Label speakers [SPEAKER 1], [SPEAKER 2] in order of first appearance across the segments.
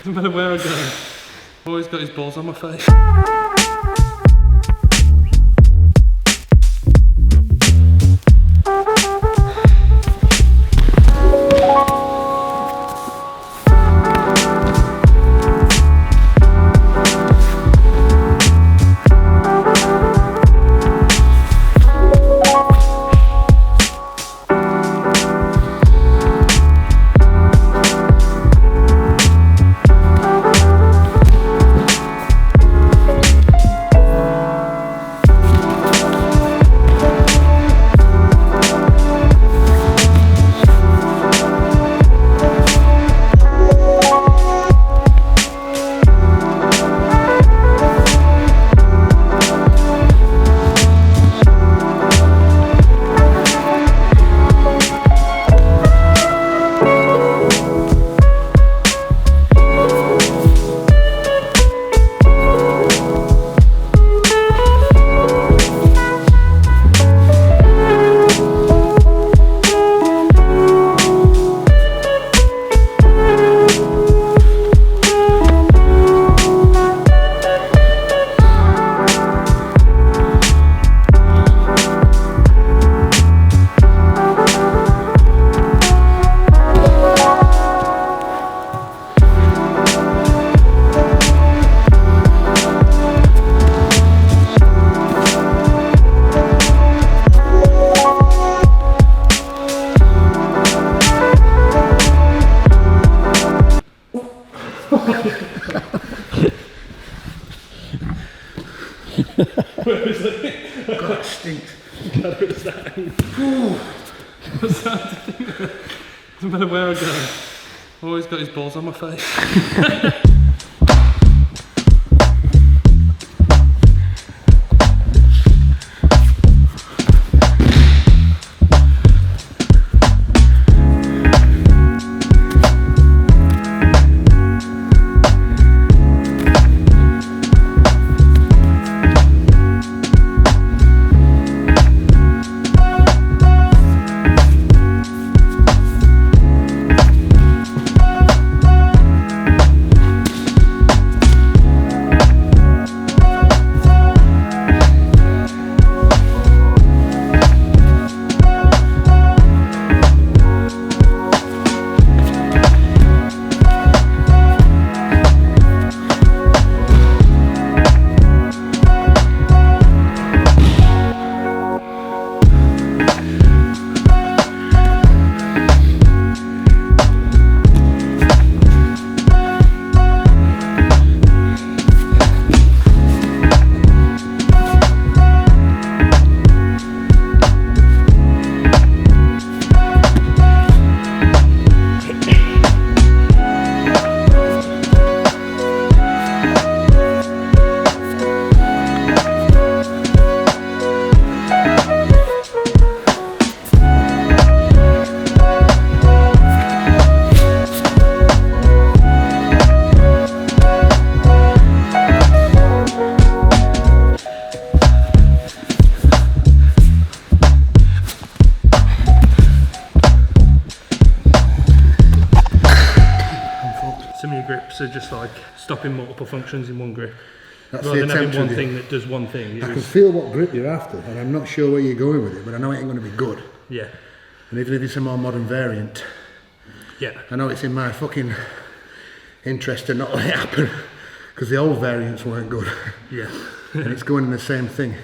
[SPEAKER 1] No matter where I go, I've always got his balls on my face. Where is it?
[SPEAKER 2] God, it stinks.
[SPEAKER 1] God, what's that? What's that? No matter where I go, I've always got his balls on my face. Some of your grips are just like stopping multiple functions in one grip.
[SPEAKER 2] That's
[SPEAKER 1] rather
[SPEAKER 2] the
[SPEAKER 1] than having
[SPEAKER 2] attempt
[SPEAKER 1] one thing that does one thing.
[SPEAKER 2] I can feel what grip you're after, and I'm not sure where you're going with it, but I know it ain't going to be good.
[SPEAKER 1] Yeah.
[SPEAKER 2] And even if it's a more modern variant,
[SPEAKER 1] yeah,
[SPEAKER 2] I know it's in my fucking interest to not let it happen, because the old variants weren't good.
[SPEAKER 1] Yeah.
[SPEAKER 2] And it's going in the same thing,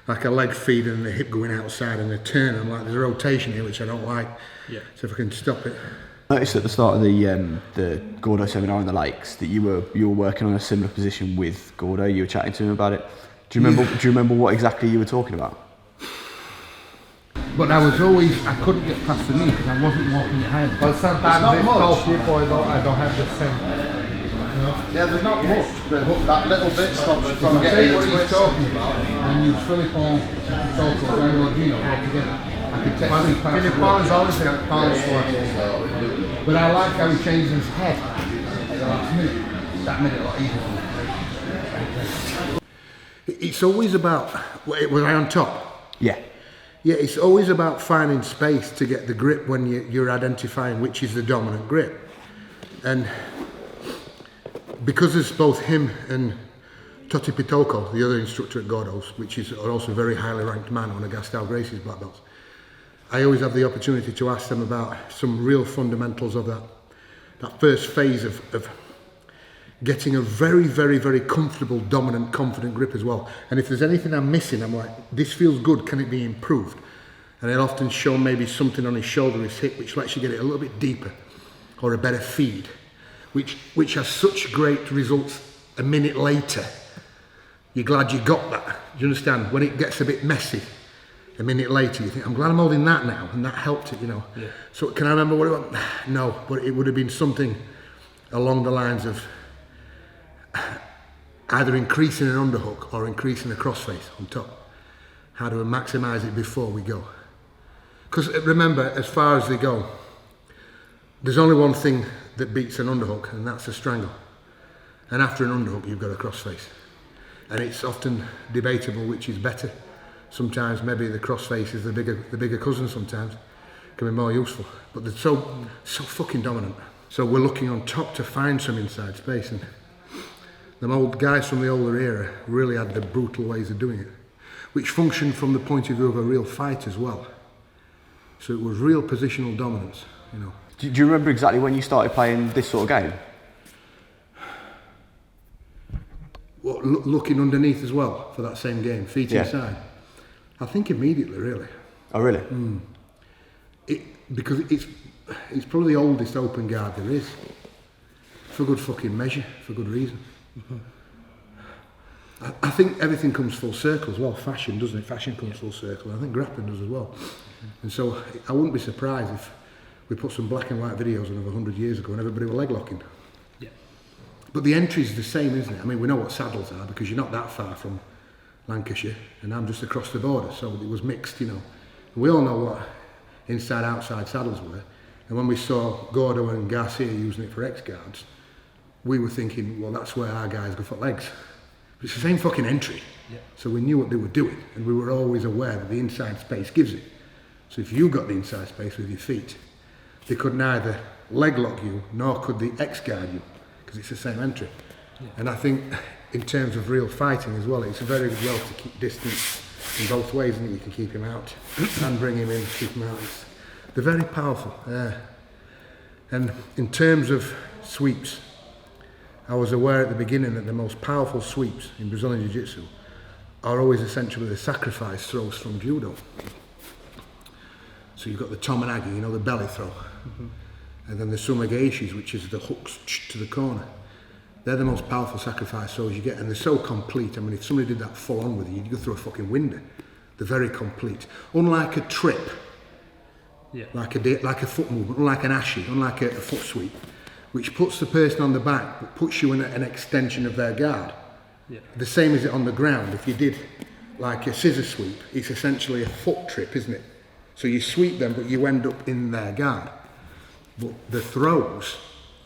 [SPEAKER 2] like a leg feed and the hip going outside and the turn. I'm like, there's a rotation here which I don't like.
[SPEAKER 1] Yeah.
[SPEAKER 2] So if I can stop it.
[SPEAKER 3] I noticed at the start of the Gordo seminar in the Lakes that you were working on a similar position with Gordo. You were chatting to him about it. Do you remember what exactly you were talking about?
[SPEAKER 2] But I couldn't get past the knee because I wasn't walking it high.
[SPEAKER 4] But sometimes it's tall people I don't have the same. You know?
[SPEAKER 5] Yeah, there's not much, but that little bit stops you from getting
[SPEAKER 4] what
[SPEAKER 5] into
[SPEAKER 4] he's
[SPEAKER 5] it.
[SPEAKER 4] talking about, and you Filippo, Toto, and Rodino all together. I could take Filippo is always got pounds for it. But I like how he changed his head at the last minute. That made it a lot easier for me.
[SPEAKER 2] It's always about, was I on top?
[SPEAKER 3] Yeah.
[SPEAKER 2] Yeah, it's always about finding space to get the grip when you're identifying which is the dominant grip. And because it's both him and Toti Pitoko, the other instructor at Gordo's, which is also a very highly ranked man on Agastau Gracie's black belts, I always have the opportunity to ask them about some real fundamentals of that first phase of getting a very, very, very comfortable, dominant, confident grip as well. And if there's anything I'm missing, I'm like, this feels good, can it be improved? And they'll often show maybe something on his shoulder, his hip, which lets you get it a little bit deeper, or a better feed, which has such great results a minute later. You're glad you got that. Do you understand? When it gets a bit messy, a minute later, you think, I'm glad I'm holding that now, and that helped it, you know. Yeah. So can I remember what it was? No, but it would have been something along the lines of either increasing an underhook or increasing a crossface on top. How do we maximise it before we go? Because remember, as far as they go, there's only one thing that beats an underhook, and that's a strangle. And after an underhook, you've got a crossface. And it's often debatable which is better. Sometimes maybe the crossface is the bigger cousin sometimes. Can be more useful. But they're so fucking dominant. So we're looking on top to find some inside space. And the old guys from the older era really had the brutal ways of doing it, which functioned from the point of view of a real fight as well. So it was real positional dominance, you know.
[SPEAKER 3] Do you remember exactly when you started playing this sort of game?
[SPEAKER 2] What, looking underneath as well for that same game, feet inside? I think immediately, really.
[SPEAKER 3] Oh, really?
[SPEAKER 2] Because it's probably the oldest open guard there is. For good fucking measure, for good reason. I think everything comes full circle as well. Fashion, doesn't it? Fashion comes full circle. I think grappling does as well. And so I wouldn't be surprised if we put some black and white videos on of 100 years ago and everybody were leg locking. Yeah. But the entry's the same, isn't it? I mean, we know what saddles are because you're not that far from Lancashire and I'm just across the border, so it was mixed, you know. And we all know what inside outside saddles were. And when we saw Gordo and Garcia using it for X guards, we were thinking, well, that's where our guys go for legs. But it's the same fucking entry. Yeah. So we knew what they were doing, and we were always aware that the inside space gives it. So if you got the inside space with your feet, they could neither leg lock you, nor could they X guard you, because it's the same entry. Yeah. And I think in terms of real fighting as well, it's a very good way to keep distance in both ways, and you can keep him out and bring him in, keep him out. They're very powerful. And in terms of sweeps, I was aware at the beginning that the most powerful sweeps in Brazilian Jiu-Jitsu are always essentially the sacrifice throws from Judo. So you've got the Tomoe Nage, you know, the belly throw. And then the Sumageishis, which is the hooks to the corner. They're the most powerful sacrifice throws you get, and they're so complete. I mean, if somebody did that full on with you, you'd go through a fucking window. They're very complete. Unlike a trip, like a foot movement, unlike an ashi, unlike a foot sweep, which puts the person on the back but puts you in an extension of their guard. Yeah. The same as it on the ground. If you did like a scissor sweep, it's essentially a foot trip, isn't it? So you sweep them, but you end up in their guard. But the throws,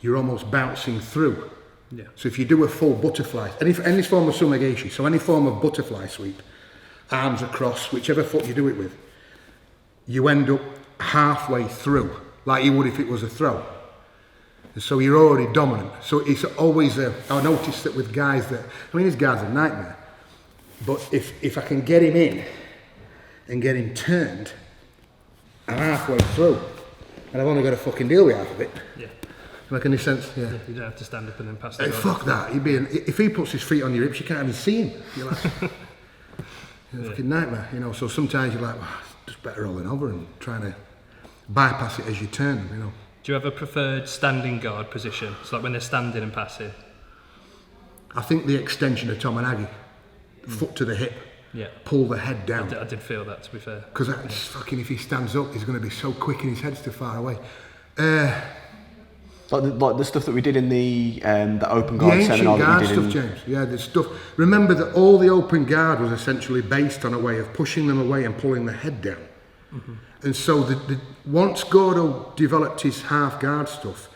[SPEAKER 2] you're almost bouncing through. Yeah. So if you do a full butterfly, any form of sumageishi, so any form of butterfly sweep, arms across, whichever foot you do it with, you end up halfway through, like you would if it was a throw. So you're already dominant. So it's always I notice that with guys that, I mean, this guy's a nightmare. But if I can get him in and get him turned, I'm halfway through. And I've only got to fucking deal with half of it. Yeah. Make any sense? Yeah.
[SPEAKER 1] You don't have to stand up and then pass the
[SPEAKER 2] fuck that. If he puts his feet on your hips, you can't even see him. You're like, you're a fucking nightmare, you know. So sometimes you're like, well, it's just better rolling over and trying to bypass it as you turn them, you know.
[SPEAKER 1] Do you have a preferred standing guard position? It's like when they're standing and passing.
[SPEAKER 2] I think the extension of Tomoe Nage, foot to the hip, pull the head down.
[SPEAKER 1] I did feel that, to be fair.
[SPEAKER 2] Because fucking, if he stands up, he's going to be so quick and his head's too far away.
[SPEAKER 3] Like the stuff that we did in the open guard seminar that we did
[SPEAKER 2] stuff, James. Yeah, the stuff. Remember that all the open guard was essentially based on a way of pushing them away and pulling the head down. And so once Gordo developed his half guard stuff,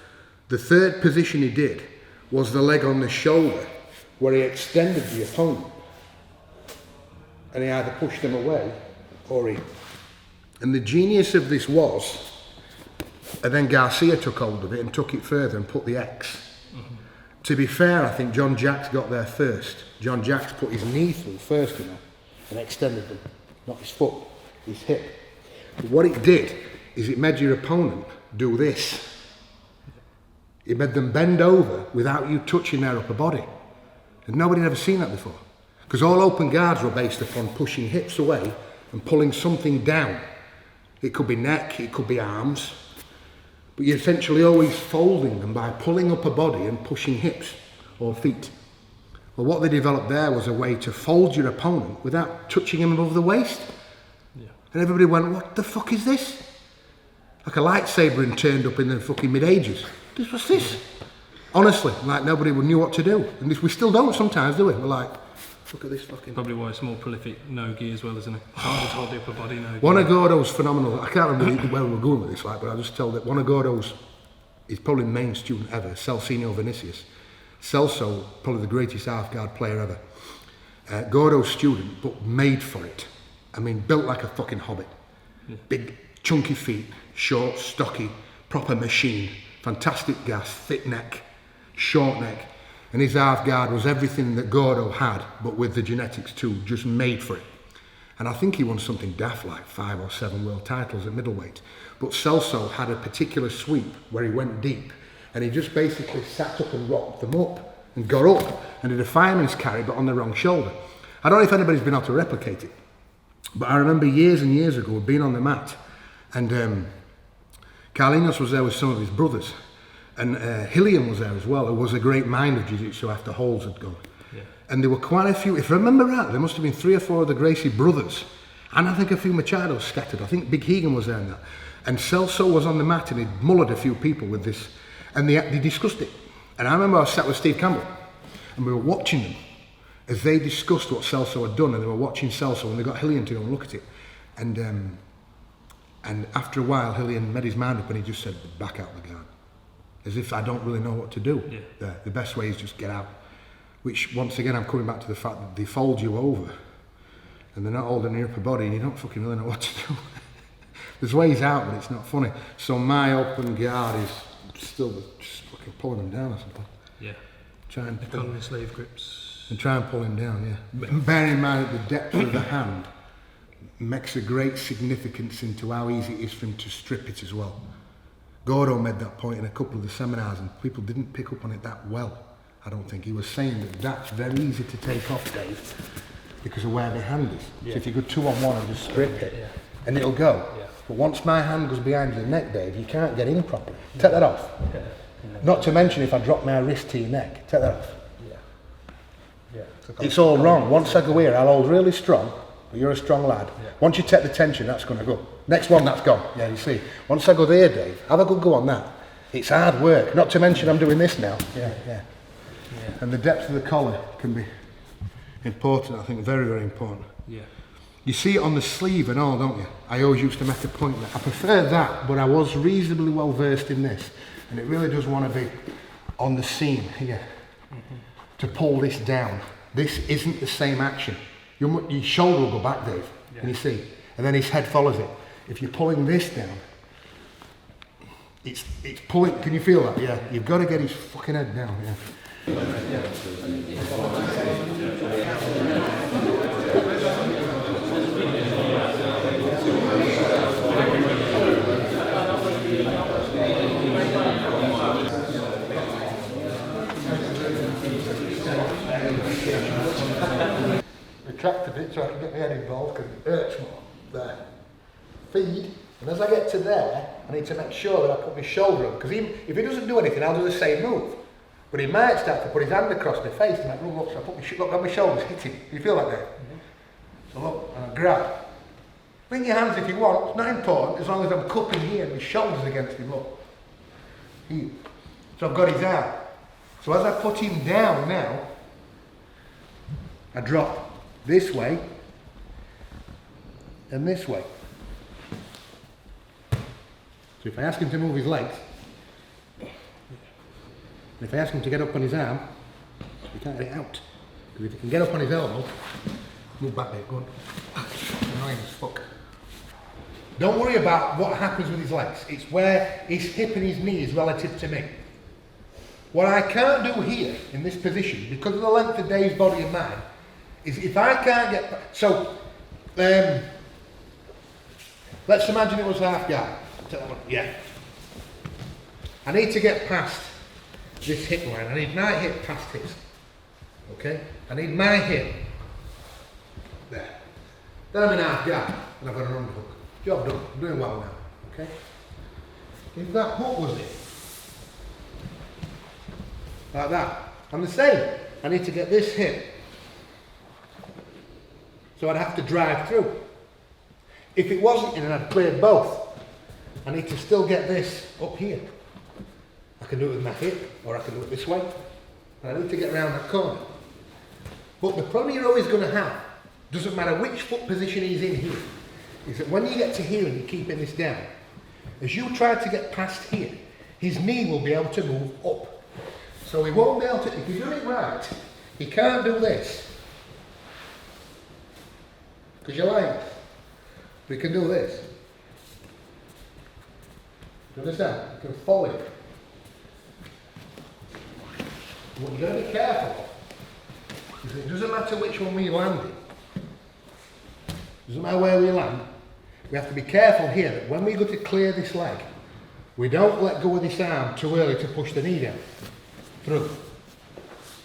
[SPEAKER 2] the third position he did was the leg on the shoulder, where he extended the opponent. And he either pushed them away or he And the genius of this was, and then Garcia took hold of it and took it further and put the X. To be fair, I think John Jacques got there first. John Jacques put his knee through first, you know, and extended them, not his foot, his hip. But what it did is it made your opponent do this. It made them bend over without you touching their upper body. And nobody had ever seen that before. Because all open guards were based upon pushing hips away and pulling something down. It could be neck, it could be arms, but you're essentially always folding them by pulling up a body and pushing hips or feet. Well, what they developed there was a way to fold your opponent without touching him above the waist. Yeah. And everybody went, what the fuck is this? Like a lightsaber and turned up in the fucking mid-ages. What's this? Honestly, like nobody knew what to do. And this, we still don't sometimes, do we? We're like, look at this fucking...
[SPEAKER 1] Probably why it's more prolific no-gi as well, isn't it? Harder to hold the upper body no-gi.
[SPEAKER 2] One of Gordo's phenomenal. I can't remember where we were going with this, like, but I just told that one of Gordo's, he's probably the main student ever, Celcinio Vinicius. Celso, probably the greatest half-guard player ever. Gordo's student, but made for it. I mean, built like a fucking hobbit. Yeah. Big, chunky feet, short, stocky, proper machine, fantastic gas, thick neck, short neck. And his half guard was everything that Gordo had, but with the genetics too, just made for it. And I think he won something daft like 5 or 7 world titles at middleweight. But Celso had a particular sweep where he went deep, and he just basically sat up and rocked them up, and got up, and did a fireman's carry, but on the wrong shoulder. I don't know if anybody's been able to replicate it, but I remember years and years ago being on the mat, and Carlinhos was there with some of his brothers. And Hillian was there as well, who was a great mind of Jiu-Jitsu after Holes had gone. Yeah. And there were quite a few, if I remember right, there must have been 3 or 4 of the Gracie brothers. And I think a few Machados scattered. I think Big Hegan was there in that. And Celso was on the mat and he'd mullered a few people with this. And they discussed it. And I remember I sat with Steve Campbell and we were watching them as they discussed what Celso had done, and they were watching Celso and they got Hillian to go and look at it. And after a while, Hillian made his mind up and he just said, back out the guard. As if I don't really know what to do. Yeah. The best way is just get out. Which, once again, I'm coming back to the fact that they fold you over and they're not holding your upper body and you don't fucking really know what to do. There's ways out, but it's not funny. So my open guard is still just fucking pulling them down, I suppose. Yeah. Try and
[SPEAKER 1] economy slave grips.
[SPEAKER 2] And try and pull him down, yeah. But bear in mind that the depth of the hand makes a great significance into how easy it is for him to strip it as well. Gordo made that point in a couple of the seminars and people didn't pick up on it that well, I don't think. He was saying that that's very easy to take off, Dave, because of where my hand is. Yeah. So if you go 2-on-1 and just strip it, and it'll go. Yeah. But once my hand goes behind your neck, Dave, you can't get in properly. Take that off. Yeah. Not to mention if I drop my wrist to your neck. Take that off. Yeah. It's all wrong. Once I go here, I'll hold really strong, but you're a strong lad. Yeah. Once you take the tension, that's going to go. Next one, that's gone. Yeah, you see. Once I go there, Dave, have a good go on that. It's hard work. Not to mention I'm doing this now. Yeah. And the depth of the collar can be important, I think, very, very important. Yeah. You see it on the sleeve and all, don't you? I always used to make a point that I prefer that, but I was reasonably well versed in this. And it really does want to be on the seam here to pull this down. This isn't the same action. Your shoulder will go back, Dave, and you see, and then his head follows it. If you're pulling this down, it's pulling. Can you feel that? Yeah. You've got to get his fucking head down. Yeah. Retract a bit so I can get my head involved because it hurts more. There. Feed, and as I get to there, I need to make sure that I put my shoulder up, because if he doesn't do anything, I'll do the same move. But he might start to put his hand across my face and like, look, so I put my shoulders hitting. Do you feel like that? So look, and I grab. Bring your hands if you want, it's not important, as long as I'm cupping here and my shoulders against him, look. Here. So I've got his arm. So as I put him down now, I drop this way and this way. So if I ask him to move his legs, and if I ask him to get up on his arm, he can't get it out. Because if he can get up on his elbow, move back there, go on. Annoying as fuck. Don't worry about what happens with his legs. It's where his hip and his knee is relative to me. What I can't do here, in this position, because of the length of Dave's body and mine, is if I can't get... So, let's imagine it was half guard. Yeah. I need to get past this hip line. I need my hip past his. Okay? I need my hip there. Then I'm in half guard and I've got an underhook. Job done. I'm doing well now. Okay? If that hook was in, like that, I'm the same. I need to get this hip. So I'd have to drive through. If it wasn't in and I'd cleared both, I need to still get this up here. I can do it with my hip, or I can do it this way. And I need to get around that corner. But the problem you're always going to have, doesn't matter which foot position he's in here, is that when you get to here and you're keeping this down, as you try to get past here, his knee will be able to move up. So he won't be able to, if you do it right, he can't do this. Because you're lying. But he can do this. Do you understand? You can follow it. What you've got to be careful of is it doesn't matter which one we land in. Doesn't matter where we land. We have to be careful here that when we go to clear this leg, we don't let go of this arm too early to push the knee down through.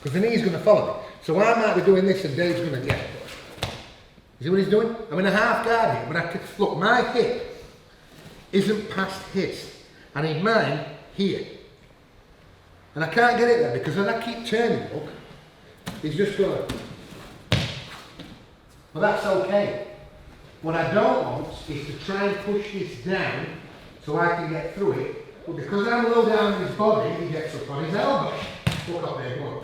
[SPEAKER 2] Because the knee's going to follow it. So I might be doing this and Dave's going to get it. You see what he's doing? I'm in a half guard here, but I can, look, my hip isn't past his. I need mine here. And I can't get it there because as I keep turning, look, he's just going to... Well, that's okay. What I don't want is to try and push this down so I can get through it. But because I'm low down in his body, he gets up on his elbow. Look up there, come on.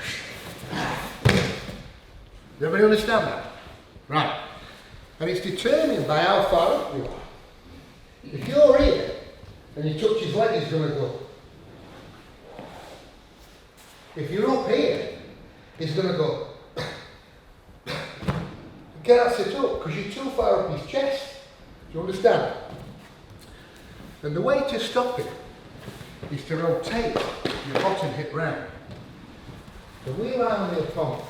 [SPEAKER 2] Does everybody understand that? Right. And it's determined by how far up you are. If you're here and you touch his leg, he's going to go. If you're up here, he's going to go. You can't sit up because you're too far up his chest. Do you understand? And the way to stop it is to rotate your bottom hip round. So we lie on the opponent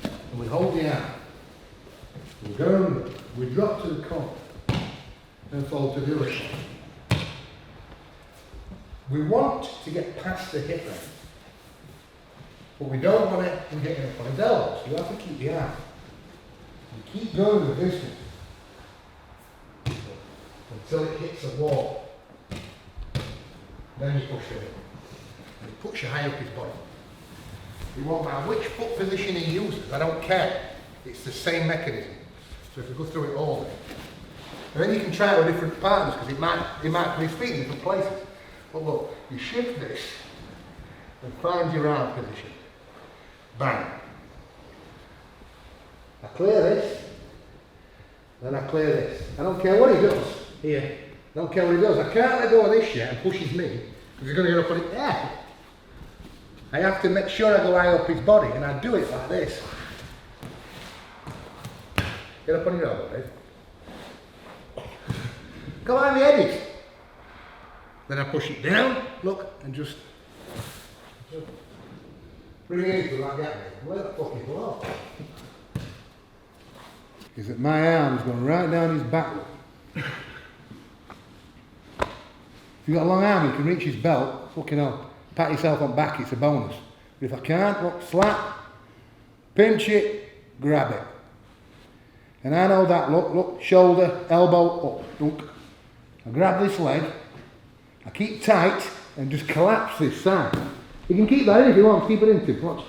[SPEAKER 2] and we hold the arm. We go under, we drop to the corner and fold to the other side. We want to get past the hip round, but we don't want it to get up on his elbows. So you have to keep the arm. You keep going with this one until it hits a wall. Then you push it in. And it puts you high up his body. It won't matter which foot position he uses, I don't care. It's the same mechanism. So if we go through it all then. And then you can try it with different partners because it might put his feet in different places. But look, you shift this and find your arm position. Bang. I clear this, then I clear this. I don't care what he does here. I don't care what he does. I can't let go of this yet and push his knee because he's going to get up on it there. I have to make sure I go high up his body and I do it like this. Get up on your elbow, Dave. Go behind the edges. Then I push it down, look, and just bring it into like that. Where the fuck is below? Is that my arm's going right down his back. If you've got a long arm, you can reach his belt, fucking hell, pat yourself on back, it's a bonus. But if I can't, look, slap, pinch it, grab it. And I know that, look, shoulder, elbow, up, look. I grab this leg, I keep tight, and just collapse this side. You can keep that in if you want, keep it in too, watch.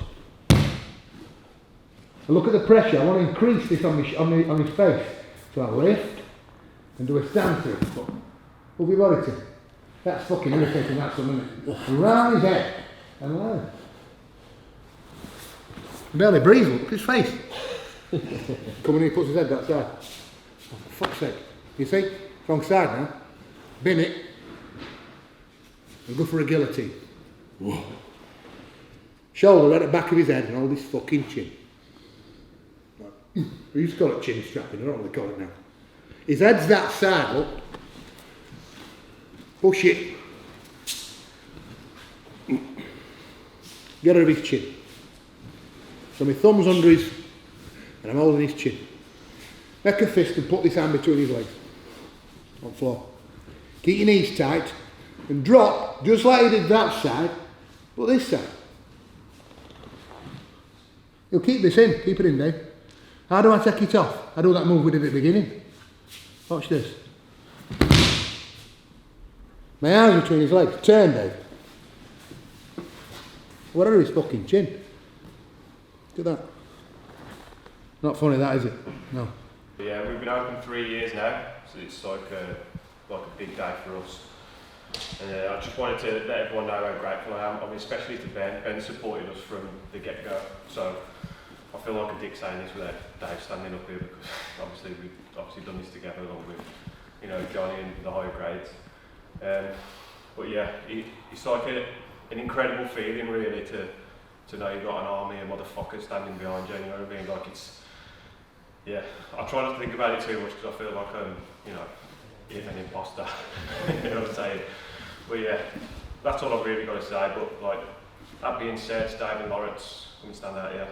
[SPEAKER 2] And look at the pressure, I want to increase this on his face. So I lift, and do a stand through. Move your body to. That's fucking irritating, that's a minute. Around his head, and line. Barely breathe, look at his face. Coming in, he puts his head that side. Oh, for fuck's sake. You see? Wrong side now. Bin it. And go for a guillotine. Whoa. Shoulder right at the back of his head and hold his fucking chin. We used to call it chin strapping, I don't know what they call it now. His head's that side, look. Push it. Get rid of his chin. So my thumb's under his, and I'm holding his chin. Make a fist and put this hand between his legs. On the floor. Keep your knees tight and drop, just like you did that side, but this side. You'll keep this in, keep it in, Dave. How do I take it off? I do that move we did at the beginning. Watch this. My arms between his legs. Turn, Dave. Whatever his fucking chin. Look at that. Not funny, that is it? No.
[SPEAKER 6] Yeah, we've been open 3 years now, so it's like a big day for us. And I just wanted to let everyone know how grateful I am. I mean, especially to Ben. Ben supported us from the get-go. So I feel like a dick saying this without Dave standing up here, because obviously we've done this together along with, you know, Johnny and the higher grades. But yeah, it's like an incredible feeling really to know you've got an army of motherfuckers standing behind you. You know what I mean? Like it's, yeah. I try not to think about it too much because I feel like I'm, you know, an imposter. You know what I'm saying? But yeah, that's all I've really got to say. But like that being said, Dave and Lawrence, come and stand out here.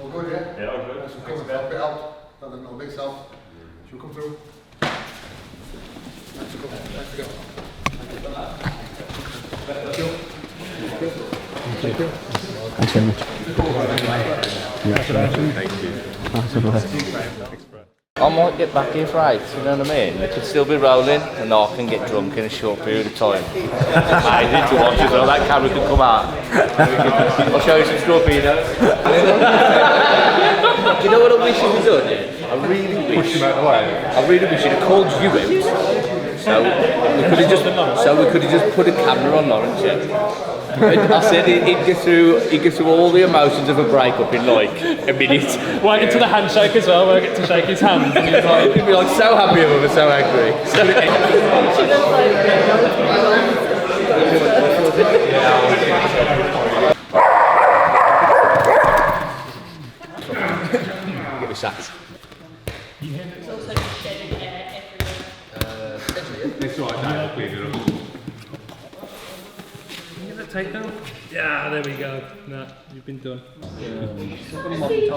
[SPEAKER 4] All good, yeah?
[SPEAKER 6] Yeah, all good.
[SPEAKER 4] Some coming back, bit out. No big self. Should we come through? Thanks for coming. Thanks for going. Thank you. Thank you.
[SPEAKER 3] Thanks very much.
[SPEAKER 7] I might get back here for 8, you know what I mean? It could still be rolling and I can get drunk in a short period of time. Amazing to watch as well, that camera could come out. I'll show you some torpedoes. Do you know what I wish you'd done? I really wish. Push him out of the way. I really wish you'd have called you out. So we could have just put a camera on Lawrence, yeah? I said he'd get through all the emotions of a breakup in like a minute.
[SPEAKER 1] Wait until the handshake as well, where I get to shake his hand. And he's like,
[SPEAKER 7] he'd be like so happy with him, so angry. Get me sacked.
[SPEAKER 1] it's alright, Dave, clean it up. Can you get that takedown? Yeah, there we go. No, you've been done. What is it?